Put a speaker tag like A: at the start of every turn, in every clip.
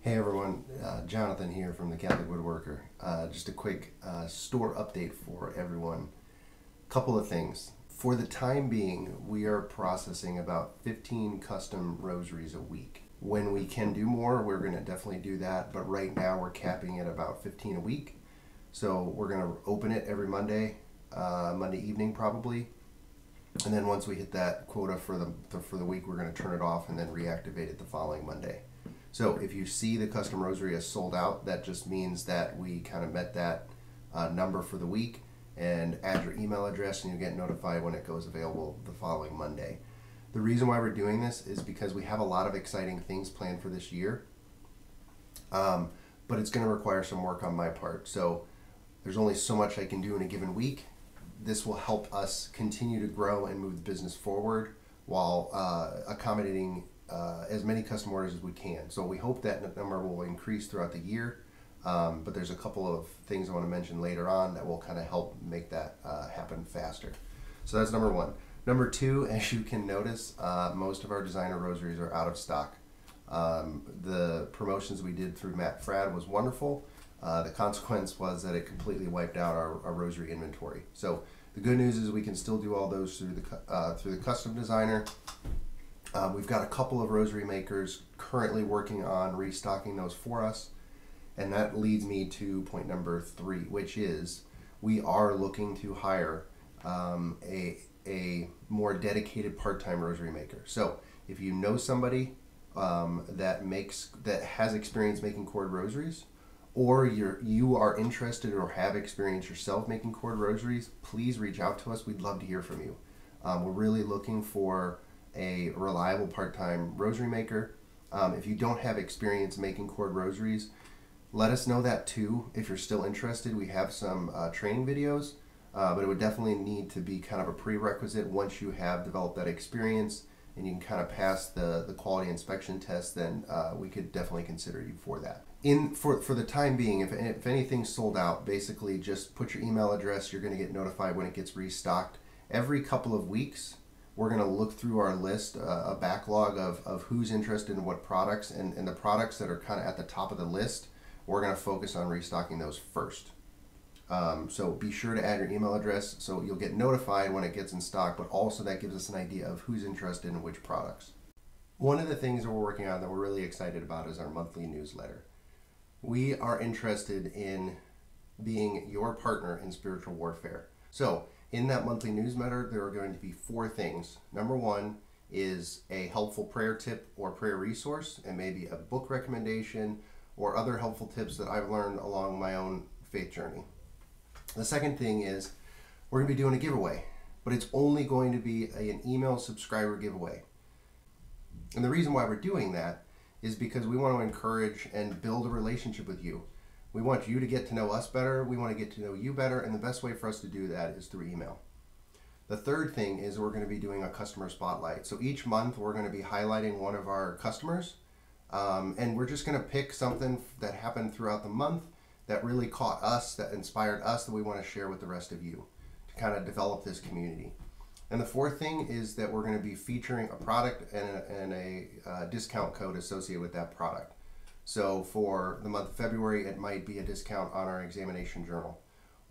A: Hey everyone, Jonathan here from the Catholic Woodworker. Just a quick store update for everyone. Couple of things. For the time being, we are processing about 15 custom rosaries a week. When we can do more, we're going to definitely do that, but right now we're capping at about 15 a week. So we're going to open it every Monday, Monday evening probably. And then once we hit that quota for the week, we're going to turn it off and then reactivate it the following Monday. So if you see the custom rosary is sold out, that just means that we kind of met that number for the week. And add your email address and you get notified when it goes available the following Monday. The reason why we're doing this is because we have a lot of exciting things planned for this year, but it's going to require some work on my part. So there's only so much I can do in a given week. This will help us continue to grow and move the business forward while accommodating as many custom orders as we can. So we hope that number will increase throughout the year, but there's a couple of things I want to mention later on that will kind of help make that happen faster. So that's number one. Number two, as you can notice, most of our designer rosaries are out of stock. The promotions we did through Matt Frad was wonderful. The consequence was that it completely wiped out our rosary inventory. So the good news is we can still do all those through the custom designer. We've got a couple of rosary makers currently working on restocking those for us. And that leads me to point number three, which is we are looking to hire a more dedicated part-time rosary maker. So if you know somebody that has experience making cord rosaries, or you are interested or have experience yourself making cord rosaries, please reach out to us. We'd love to hear from you. We're really looking for a reliable part-time rosary maker. If you don't have experience making cord rosaries, let us know that too. If you're still interested, we have some training videos, but it would definitely need to be kind of a prerequisite. Once you have developed that experience and you can kind of pass the quality inspection test, then we could definitely consider you for that. For the time being, if anything's sold out, basically just put your email address. You're going to get notified when it gets restocked. Every couple of weeks, we're going to look through our list, a backlog of who's interested in what products, and the products that are kind of at the top of the list, we're going to focus on restocking those first. So be sure to add your email address so you'll get notified when it gets in stock, but also that gives us an idea of who's interested in which products. One of the things that we're working on that we're really excited about is our monthly newsletter. We are interested in being your partner in spiritual warfare. So in that monthly newsletter, there are going to be four things. Number one is a helpful prayer tip or prayer resource, and maybe a book recommendation or other helpful tips that I've learned along my own faith journey. The second thing is we're going to be doing a giveaway, but it's only going to be an email subscriber giveaway. And the reason why we're doing that is because we want to encourage and build a relationship with you. We want you to get to know us better. We want to get to know you better. And the best way for us to do that is through email. The third thing is we're going to be doing a customer spotlight. So each month we're going to be highlighting one of our customers. And we're just going to pick something that happened throughout the month that really caught us, that inspired us, that we want to share with the rest of you to kind of develop this community. And the fourth thing is that we're going to be featuring a product and a discount code associated with that product. So for the month of February, it might be a discount on our examination journal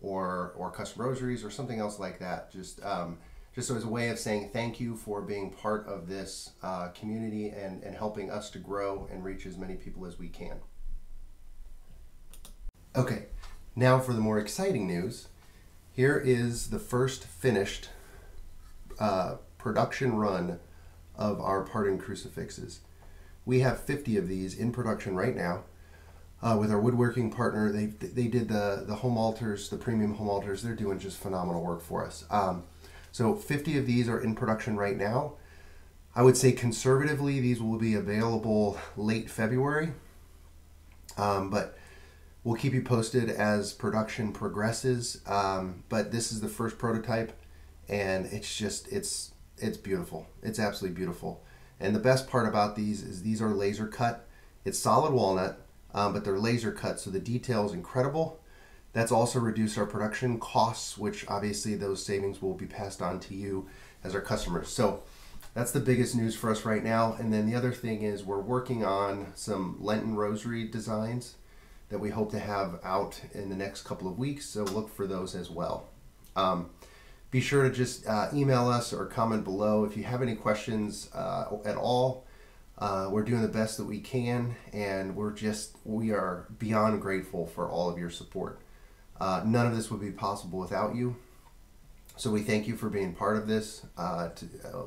A: or custom rosaries or something else like that. Just so as a way of saying thank you for being part of this community and helping us to grow and reach as many people as we can. Okay, now for the more exciting news. Here is the first finished production run of our pardon crucifixes. We have 50 of these in production right now with our woodworking partner. They did the home altars, the premium home altars. They're doing just phenomenal work for us. So 50 of these are in production right now. I would say conservatively these will be available late February, but we'll keep you posted as production progresses. But this is the first prototype, and it's beautiful. It's absolutely beautiful. And the best part about these is these are laser cut. It's solid walnut, but they're laser cut, so the detail is incredible. That's also reduced our production costs, which obviously those savings will be passed on to you as our customers. So that's the biggest news for us right now. And then the other thing is we're working on some Lenten rosary designs that we hope to have out in the next couple of weeks. So look for those as well. Be sure to just email us or comment below if you have any questions at all. We're doing the best that we can, and we are beyond grateful for all of your support. None of this would be possible without you. So we thank you for being part of this,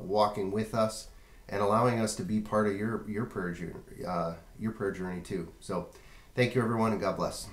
A: walking with us, and allowing us to be part of your prayer journey too. So thank you, everyone, and God bless.